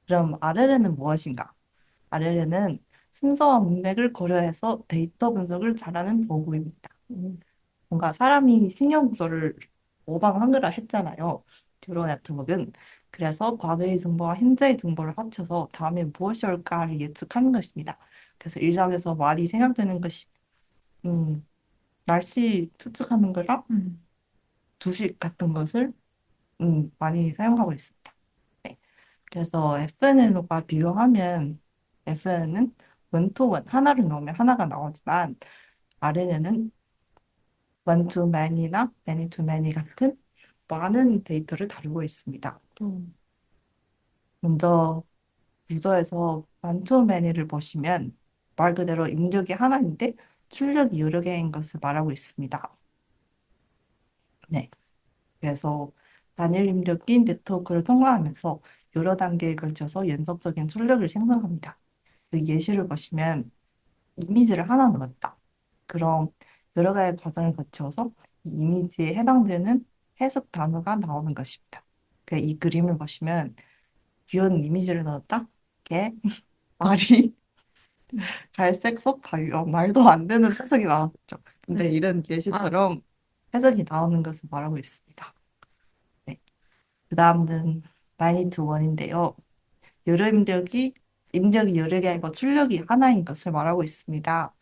그럼 RLN은 무엇인가? RLN은 순서와 문맥을 고려해서 데이터 분석을 잘하는 도구입니다. 뭔가 사람이 신경 구조를 모방하느라 했잖아요. 뉴럴 네트워크는. 그래서 과거의 정보와 현재의 정보를 합쳐서 다음에 무엇이 올까를 예측하는 것입니다. 그래서 일상에서 많이 생각되는 것이 음, 날씨 추측하는 거랑 주식 같은 것을 많이 사용하고 있습니다. 네. 그래서 FNN과 비교하면 FNN은 원투원 하나를 넣으면 하나가 나오지만 RNN은 one to many나 many to many 같은 많은 데이터를 다루고 있습니다. 먼저 유저에서 one to many를 보시면 말 그대로 입력이 하나인데 출력이 여러 개인 것을 말하고 있습니다. 네. 그래서 단일 입력인 네트워크를 통과하면서 여러 단계에 걸쳐서 연속적인 출력을 생성합니다. 그 예시를 보시면 이미지를 하나 넣었다. 그럼 여러 가지 과정을 거쳐서 이 이미지에 해당되는 해석 단어가 나오는 것입니다. 이 그림을 보시면 귀여운 이미지를 넣었다. 개, 말이, 갈색 소파유. 말도 안 되는 해석이 나왔죠. 근데 이런 아, 예시처럼 해석이 나오는 것을 말하고 있습니다. 네. 그 다음은 마이니트 원인데요. 여러 입력이 여러 개 아니고 출력이 하나인 것을 말하고 있습니다.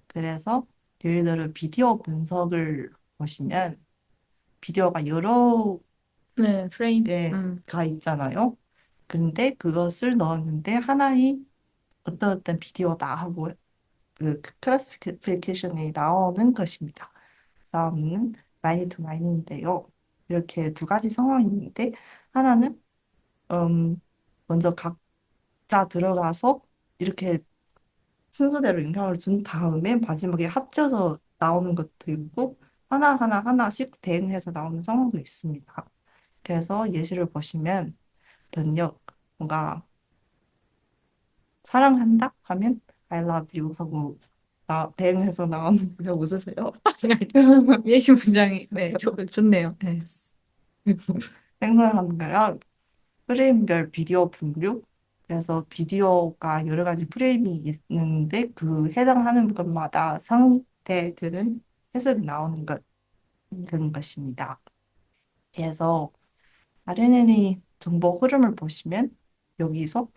그래서 예를 들어 비디오 분석을 보시면 비디오가 여러 네, 프레임. 개가 있잖아요. 근데 그것을 넣었는데 하나의 어떤 비디오다 하고 그 클래시피케이션이 나오는 것입니다. 다음은 마이니 투 마이니인데요. 이렇게 두 가지 상황이 있는데 하나는 음, 먼저 각자 들어가서 이렇게 순서대로 영향을 준 다음에 마지막에 합쳐서 나오는 것도 있고 하나씩 대응해서 나오는 상황도 있습니다. 그래서 예시를 보시면 번역 뭔가 사랑한다 하면 I love you 하고 대응해서 나오는 왜 웃으세요? 예시 문장이, 네, 좋네요. 네. 생성하는 거랑 프레임별 비디오 분류. 그래서 비디오가 여러 가지 프레임이 있는데 그 해당하는 것마다 상대되는 해석이 나오는 것 그런 것입니다. 그래서 RNN의 정보 흐름을 보시면 여기서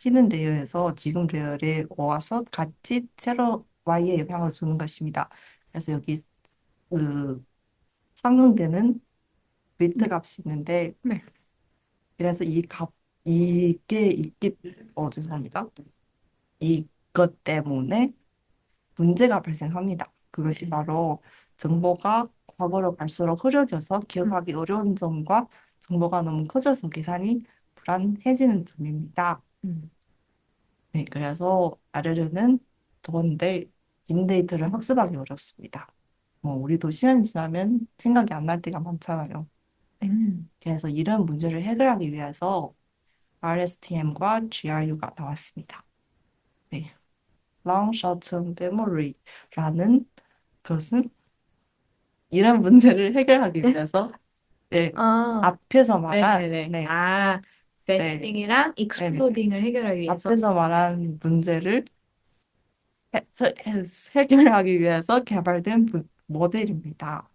히든 레이어에서 지금 레이어에 와서 같이 세로 Y에 영향을 주는 것입니다. 그래서 여기 그 상응되는 비트 네. 값이 있는데 네. 그래서 이게 있기 죄송합니다. 이것 때문에 문제가 발생합니다. 그것이 바로 정보가 과거로 갈수록 흐려져서 음, 기억하기 어려운 점과 정보가 너무 커져서 계산이 불안해지는 점입니다. 음. 네, 그래서 아르르는 좋은데 긴 데이터를 학습하기 어렵습니다. 우리도 시간이 지나면 생각이 안 날 때가 많잖아요. 네, 음. 그래서 이런 문제를 해결하기 위해서 RSTM과 GRU가 나왔습니다. 네, Long Short-Term Memory라는 것은 이런 문제를 해결하기 네? 위해서 네, 아, 앞에서 말한 네네네. 네, 아, 네, 배팅이랑 네, 익스플로딩을 해결하기 위해서. 앞에서 말한 문제를 해결하기 위해서 개발된 모델입니다.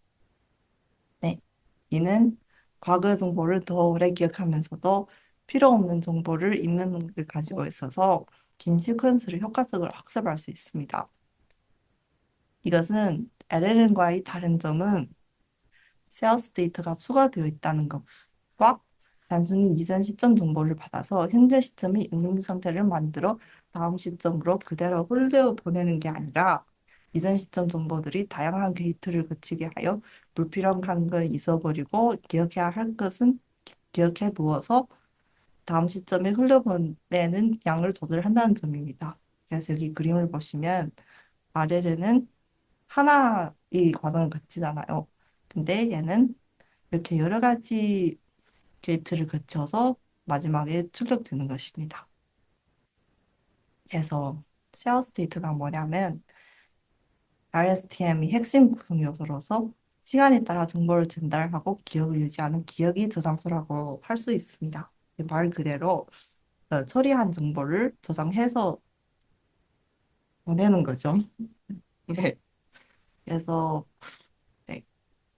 네, 이는 과거 정보를 더 오래 기억하면서도 필요 없는 정보를 잊는 능력을 가지고 있어서 긴 시퀀스를 효과적으로 학습할 수 있습니다. 이것은 LLM과의 다른 점은 세어스 데이터가 추가되어 있다는 것과 단순히 이전 시점 정보를 받아서 현재 시점의 응용 상태를 만들어 다음 시점으로 그대로 흘려보내는 게 아니라 이전 시점 정보들이 다양한 게이트를 거치게 하여 불필요한 건 잊어버리고 기억해야 할 것은 기억해 두어서 다음 시점에 흘려보내는 양을 조절한다는 점입니다. 그래서 여기 그림을 보시면 아래에는 하나의 과정을 거치잖아요. 근데 얘는 이렇게 여러 가지 게이트를 거쳐서 마지막에 출력되는 것입니다. 그래서 쉐어 스테이트가 뭐냐면 RSTM이 핵심 구성 요소로서 시간에 따라 정보를 전달하고 기억을 유지하는 기억이 저장소라고 할 수 있습니다. 말 그대로 처리한 정보를 저장해서 보내는 거죠. 네. 그래서 네.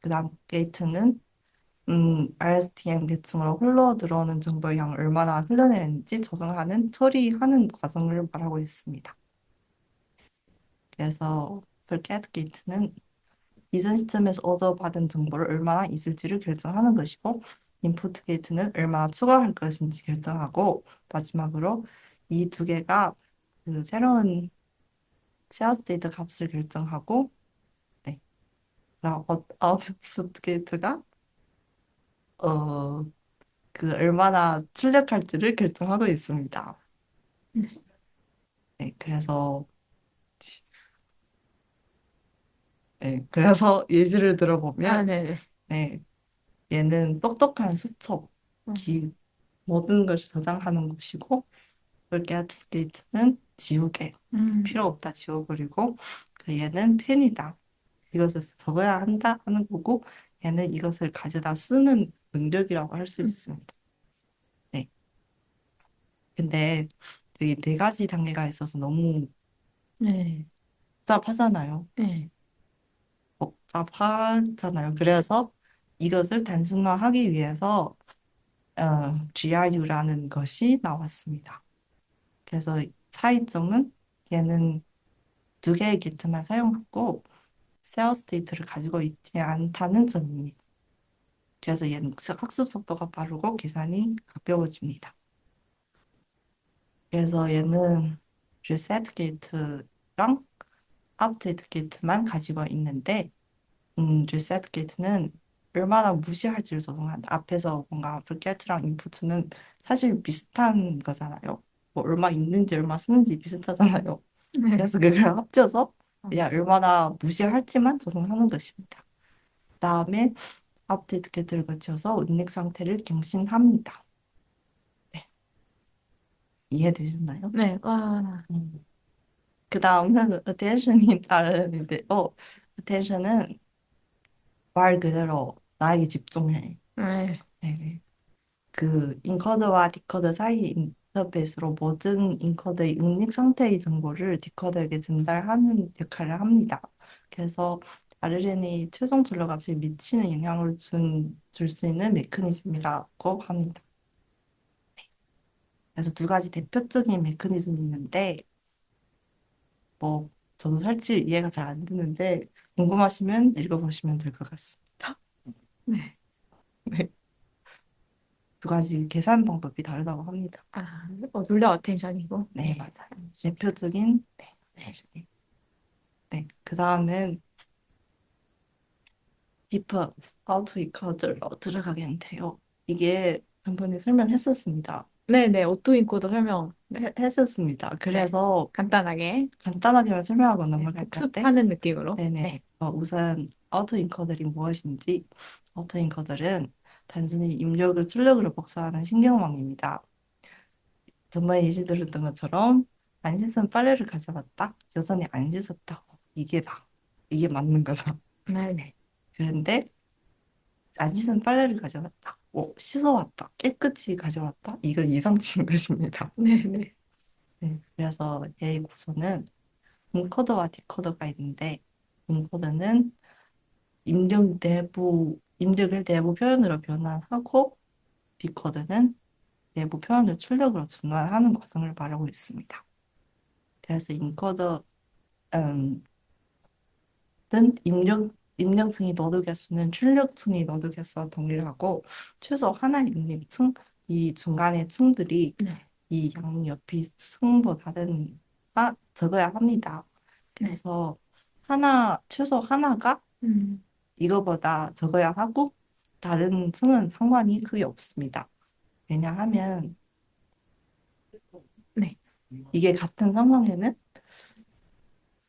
그다음 게이트는 RSTM 계층으로 흘러 들어오는 정보의 양을 얼마나 흘러내는지 조정하는 처리하는 과정을 말하고 있습니다. 그래서 forget gate는 이전 시점에서 얻어받은 정보를 얼마나 있을지를 결정하는 것이고 input gate는 얼마나 추가할 것인지 결정하고 마지막으로 이 두 개가 그 새로운 shared state 값을 결정하고 네. 그다음 output gate가 어, 그 얼마나 출력할지를 결정하고 있습니다. 네, 그래서 네, 그래서 예시를 아, 들어보면, 네네. 네, 얘는 똑똑한 수첩, 음, 기, 모든 것을 저장하는 곳이고, 볼게아트스게이트는 지우개, 음, 필요 없다 지워버리고, 그 얘는 펜이다. 이것을 적어야 한다 하는 거고, 얘는 이것을 가져다 쓰는 능력이라고 할 수 있습니다. 네. 근데 여기 네 가지 단계가 있어서 너무 네, 복잡하잖아요. 네, 복잡하잖아요. 그래서 이것을 단순화하기 위해서 GRU라는 것이 나왔습니다. 그래서 차이점은 얘는 두 개의 게이트만 사용하고 세어 스테이트를 가지고 있지 않다는 점입니다. 그래서 얘는 학습 속도가 빠르고 계산이 가벼워집니다. 그래서 얘는 reset 게이트랑 update 게이트만 가지고 있는데 reset 게이트는 얼마나 무시할지를 조정한다. 앞에서 뭔가 forget랑 input는 사실 비슷한 거잖아요. 뭐 얼마 있는지 얼마 쓰는지 비슷하잖아요. 네. 그래서 그걸 합쳐서 그냥 얼마나 무시할지만 조정하는 것입니다. 그다음에 업데이트 게이트를 거쳐서 은닉 상태를 갱신합니다. 네, 이해되셨나요? 네, 와, 그 다음은 attention이 따르는데, attention은 말 그대로 나에게 집중해. 네, 네. 그 인코더와 디코더 사이 인터페이스로 모든 인코더의 응lik 상태의 정보를 디코더에게 전달하는 역할을 합니다. 그래서 RNA 최종 출력값에 미치는 영향을 줄 수 있는 메커니즘이라고 합니다. 그래서 두 가지 대표적인 메커니즘이 있는데, 뭐, 저도 사실 이해가 잘 안 되는데, 궁금하시면 읽어보시면 될 것 같습니다. 네. 네. 두 가지 계산 방법이 다르다고 합니다. 아, 둘 다 어텐션이고, 네, 네. 맞아요. 대표적인, 네, 네. 네. 그 다음은 디퍼 아우토 이커드로 들어가겠는데요. 이게 전번에 설명했었습니다. 네네, 오토인코더 설명, 네, 했었습니다. 네. 그래서 간단하게, 간단하게만 설명하고 네, 넘어갈까 때, 복습하는 느낌으로, 네네. 네. 우선 아우토인커들이 무엇인지, 아우토인커들은 단순히 입력을 출력으로 복사하는 신경망입니다. 전번에 예시 들었던 것처럼 안 씻은 빨래를 가져갔다. 여전히 안 씻었다. 이게 다. 이게 맞는 거다. 네네. 그런데 안 씻은 빨래를 가져갔다. 씻어왔다. 깨끗이 가져왔다. 이건 이상치인 것입니다. 네네. 네, 그래서 얘의 구조는 인코더와 디코더가 있는데 인코더는 입력을 내부 표현으로 변환하고 디코더는 내부 표현을 출력으로 전환하는 과정을 말하고 있습니다. 그래서 인코더 음, 는 입력층이 너드 개수는 출력층이 너드 개수와 동일하고 최소 하나의 입력층, 이 중간의 층들이 네. 이 양옆이 층보다는 적어야 합니다. 네. 그래서 최소 하나가 음, 이거보다 적어야 하고 다른 층은 상관이 크게 없습니다. 왜냐하면 네. 이게 같은 상황에는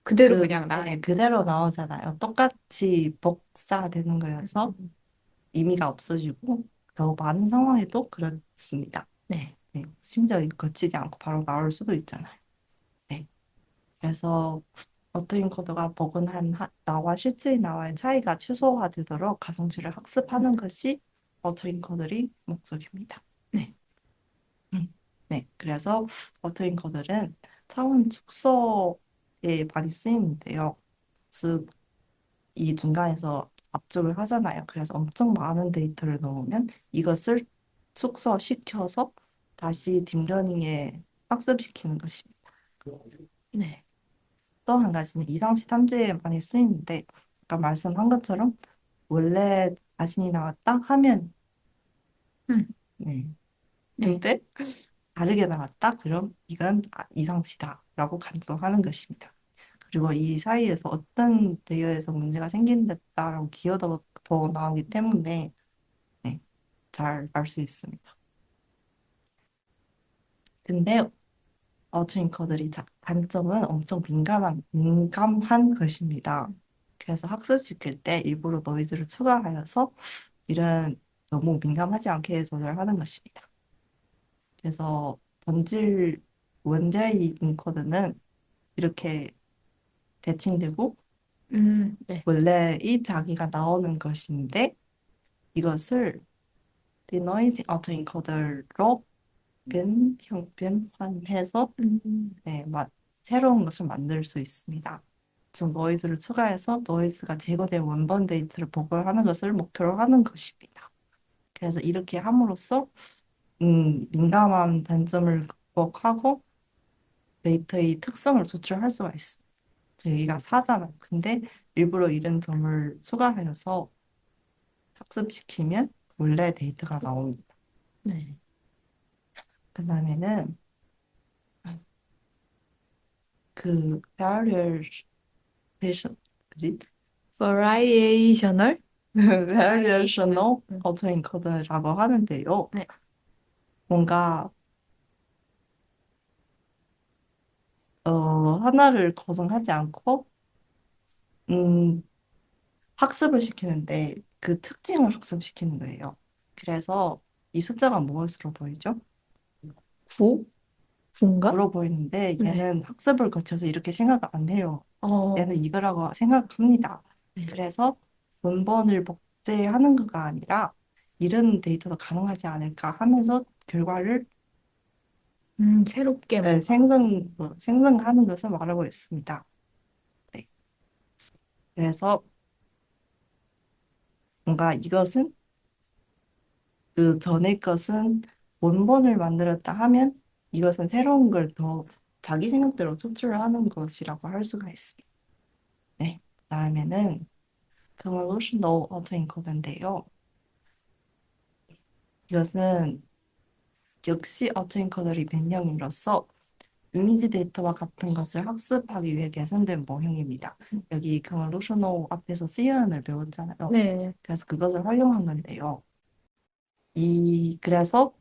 그대로 그냥 나와요. 네, 그대로 나오잖아요. 똑같이 복사되는 거여서 의미가 없어지고 더 많은 상황에도 그렇습니다. 네. 네, 심지어 이거 거치지 않고 바로 나올 수도 있잖아요. 네, 그래서 어토인코더가 버그한 나와 실제의 나와의 차이가 최소화되도록 가성치를 학습하는 것이 어토인코더의 목적입니다. 네. 네, 그래서 어토인코더는 차원 축소에 많이 쓰이는데요. 즉, 이 중간에서 압축을 하잖아요. 그래서 엄청 많은 데이터를 넣으면 이것을 축소시켜서 다시 딥러닝에 학습시키는 것입니다. 네. 또 한 가지는 이상치 탐지에 많이 쓰이는데 아까 말씀한 것처럼 원래 자신이 나왔다 하면 음, 네. 네. 근데 다르게 나왔다? 그럼 이건 이상치다라고 간주하는 것입니다. 그리고 이 사이에서 어떤 레이어에서 문제가 생긴다라고 기어도 더 나오기 때문에 네, 잘 알 수 있습니다. 근데 어투잉커들이 단점은 엄청 민감한 것입니다. 그래서 학습시킬 때 일부러 노이즈를 추가하여서 이런 너무 민감하지 않게 조절하는 것입니다. 그래서 본질 원자의 인코드는 이렇게 대칭되고 네. 원래 이 자기가 나오는 것인데 이것을 denoise autoencoder로 변환해서 네, 새로운 것을 만들 수 있습니다. 즉 노이즈를 추가해서 노이즈가 제거된 원본 데이터를 복원하는 것을 목표로 하는 것입니다. 그래서 이렇게 함으로써 민감한 단점을 극복하고 데이터의 특성을 조출할 수가 있습니다. 여기가 사잖아요. 근데 일부러 이런 점을 추가하여서 학습시키면 원래 데이터가 나옵니다. 네. 그 다음에는 그 variation, 그지? Variational? variational 음. autoencoder라고 하는데요. 네. 뭔가 하나를 고정하지 않고 음, 학습을 시키는데 그 특징을 학습시키는 거예요. 그래서 이 숫자가 무엇으로 보이죠? 9? 9인가? 구로 보이는데 네. 얘는 학습을 거쳐서 이렇게 생각을 안 해요. 어, 얘는 이거라고 생각합니다. 네. 그래서 원본을 복제하는 거가 아니라 이런 데이터도 가능하지 않을까 하면서 결과를 새롭게 뭔가. 생성하는 것을 말하고 있습니다. 네. 그래서 뭔가 이것은 그 전의 것은 원본을 만들었다 하면 이것은 새로운 걸 더 자기 생각대로 추출하는 것이라고 할 수가 있습니다. 네. 그다음에는 convolutional autoencoder인데요. 이것은 역시 autoencoder의 변형으로서 이미지 데이터와 같은 것을 학습하기 위해 개선된 모형입니다. 여기 convolutional 앞에서 CNN을 배웠잖아요. 네. 그래서 그것을 활용한 건데요. 그래서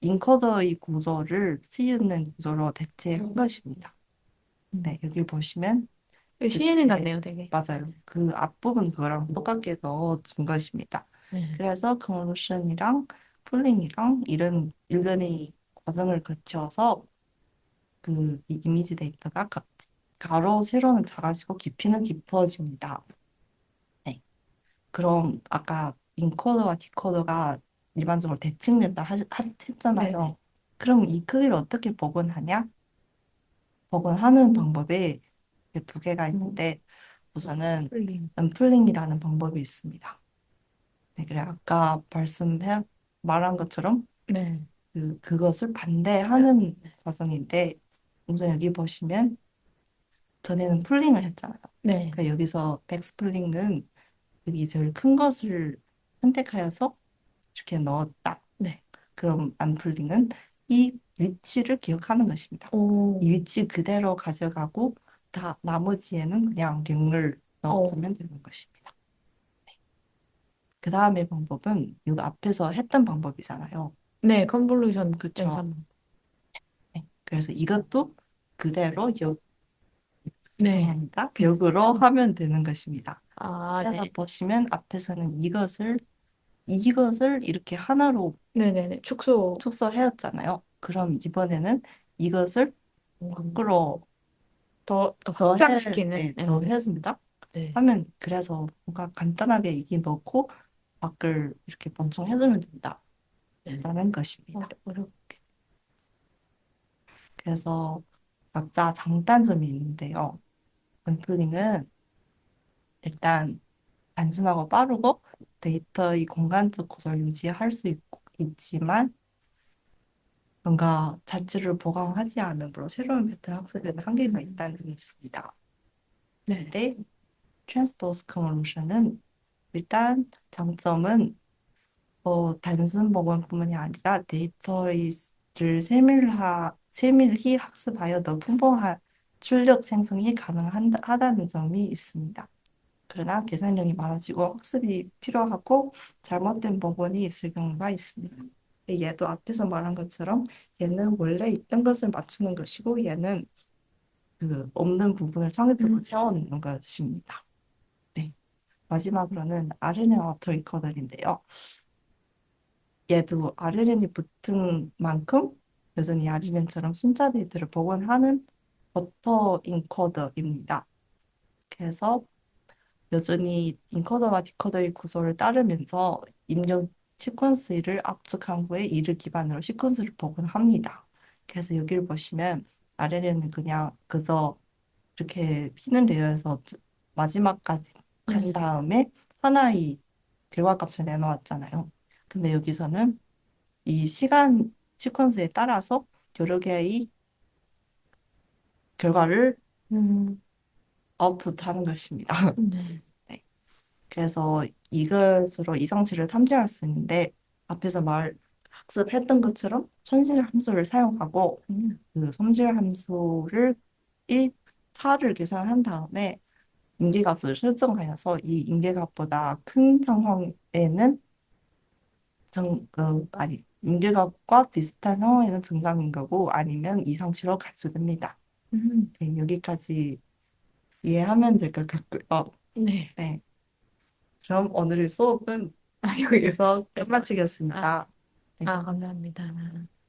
인코더의 구조를 CNN 구조로 대체한 것입니다. 네, 여기 보시면 CNN 그때 같네요, 되게. 맞아요. 그 앞부분 그거랑 똑같게 넣어준 것입니다. 네. 그래서 컨volution이랑 풀링이랑 이런 일련의 과정을 거쳐서 이 이미지 데이터가 가로, 세로는 작아지고 깊이는 깊어집니다. 네. 그럼 아까 인코더와 디코더가 일반적으로 대칭된다 네네. 했잖아요. 그럼 이 크기를 어떻게 복원하냐? 복원하는 방법이 이렇게 두 개가 있는데 우선은 풀림. 언플링이라는 방법이 있습니다. 네, 그래 아까 말한 것처럼 네. 그것을 네. 반대하는 과정인데 우선 여기 보시면 전에는 풀링을 했잖아요. 네. 그러니까 여기서 백스플링은 여기 제일 큰 것을 선택하여서 이렇게 넣었다. 네. 그럼 언플링은 이 위치를 기억하는 것입니다. 오, 이 위치 그대로 가져가고 나머지에는 그냥 링을 어, 넣어주면 되는 것입니다. 그 다음에 방법은 이거 앞에서 했던 방법이잖아요. 네, 컨볼루션 그쵸? 연산. 네. 그래서 이것도 그대로 네. 죄송합니다. 역으로 하면 되는 것입니다. 아, 그래서 네. 보시면 앞에서는 이것을 이렇게 하나로 네네네. 축소. 축소해왔잖아요. 그럼 이번에는 이것을 밖으로 더 확장시키는. 더 해준다? 네. 하면 그래서 뭔가 간단하게 이게 넣고 밖을 이렇게 번충해주면 된다. 네. 라는 것입니다. 어렵게. 그래서 각자 장단점이 있는데요. 언플링은 일단 단순하고 빠르고 데이터의 공간적 구조를 유지할 수 있지만 뭔가 자체를 보강하지 않으므로 새로운 패턴 학습에는 한계가 있다는 점이 있습니다. 네. 근데 트랜스포스 컨볼루션은 일단 장점은 단순 복원뿐만이 아니라 데이터를 세밀히 학습하여 더 풍부한 출력 생성이 가능하다는 점이 있습니다. 그러나 계산량이 많아지고 학습이 필요하고 잘못된 복원이 있을 경우가 있습니다. 얘도 앞에서 말한 것처럼 얘는 원래 있던 것을 맞추는 것이고 얘는 그 없는 부분을 음, 창의적으로 채워내는 것입니다. 네. 마지막으로는 RNN 워터 리커더리인데요. 얘도 RNN이 붙은 만큼 여전히 RNN처럼 순자 데이터를 복원하는 워터 인코더입니다. 그래서 여전히 인코더와 디코더의 구조를 따르면서 입력 시퀀스를 압축한 후에 이를 기반으로 시퀀스를 복원합니다. 그래서 여기를 보시면 RNN은 그냥 그저 이렇게 피는 레이어에서 마지막까지 간 네. 다음에 하나의 결과값을 내놓았잖아요. 근데 여기서는 이 시간 시퀀스에 따라서 여러 개의 결과를 음, 아웃풋하는 것입니다. 네. 네. 그래서 이것으로 이성치를 탐지할 수 있는데 앞에서 말 학습했던 것처럼 손실 함수를 사용하고 그 손실 함수를 이 차를 계산한 다음에 임계값을 설정하여서 이 임계값보다 큰 상황에는 임계값과 비슷한 상황에는 정상인 거고 아니면 이상치로 가수됩니다. 음, 네, 여기까지 이해하면 될 것 같고요. 네. 네, 그럼 오늘의 수업은 아, 여기. 여기서 아, 끝마치겠습니다. 네. 감사합니다.